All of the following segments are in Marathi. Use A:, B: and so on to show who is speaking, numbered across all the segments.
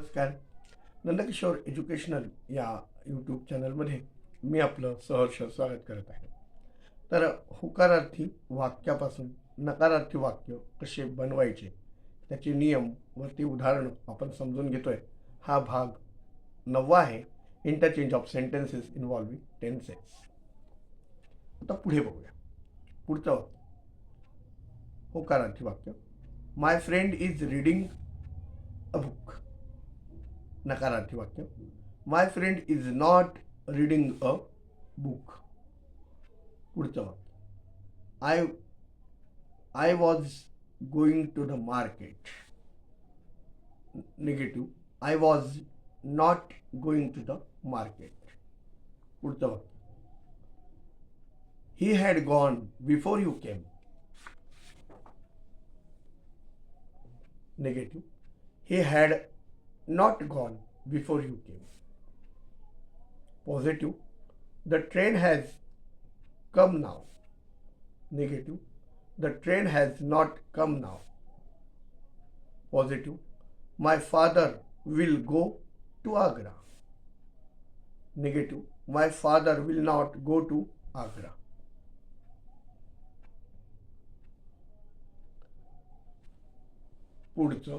A: नमस्कार. नंदकिशोर एज्युकेशनल या यूट्यूब चॅनलमध्ये मी आपलं सहर्ष स्वागत करत आहे. तर होकारार्थी वाक्यापासून नकारार्थी वाक्य कसे बनवायचे त्याचे नियम व ती उदाहरणं आपण समजून घेतोय. हा भाग 9 आहे. Interchange of sentences involving tenses. आता पुढे बघूया. पुढचं वाक्य होकारार्थी वाक्य. My friend is reading a book. नकारार्थी वाक्य. My friend is not reading a book. पुढचं वाक्य. I was going to the market. Negative. I was not going to the market. पुढचं वाक्य. He had gone before you came. Negative. He had not gone before you came. Positive. The train has come now. Negative. The train has not come now. Positive. My father will go to Agra. Negative. My father will not go to Agra. पुढचं.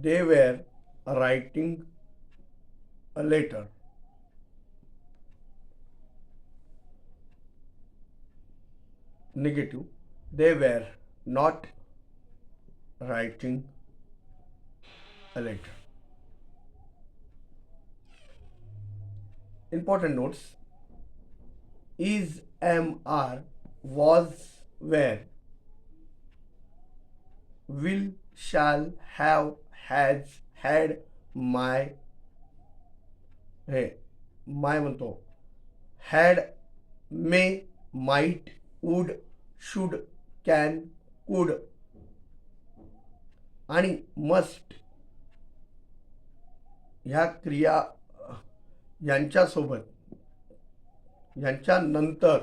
A: They were writing a letter. Negative. They were not writing a letter. Important notes. Is, am, are, was, were, will, shall, have, has, had, my. Hey my म्हणतो. Had, may, might, would, should, can, कुड आणि मस्ट ह्या क्रिया यांच्यासोबत यांच्यानंतर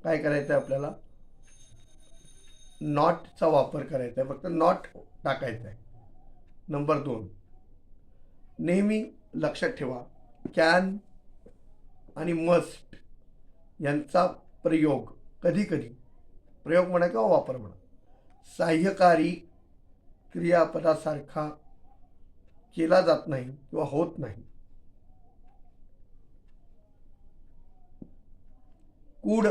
A: काय करायचं आहे आपल्याला? नॉटचा वापर करायचा आहे. फक्त नॉट टाकायचं आहे. नंबर 2. नेहमी लक्षात ठेवा कॅन आणि मस्ट यांचा प्रयोग कधी कधी प्रयोग म्हणा किंवा वापर म्हणा सहाय्यकारी क्रियापदासारखा केला जात नाही किंवा होत नाही. कुड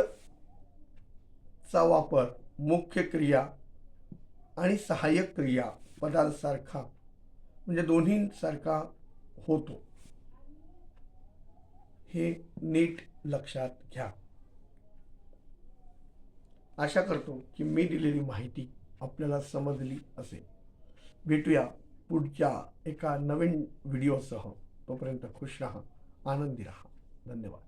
A: चा वापर मुख्य क्रिया आणि सहाय्यक क्रिया पदांसारखा म्हणजे दोन्हींसारखा होतो. हे नीट लक्षात घ्या. आशा करतो की मी दिलेली माहिती आपल्याला समजली असेल. भेटूया पुढच्या एका नवीन व्हिडिओसह. तोपर्यंत खुश राहा, आनंदी राहा. धन्यवाद.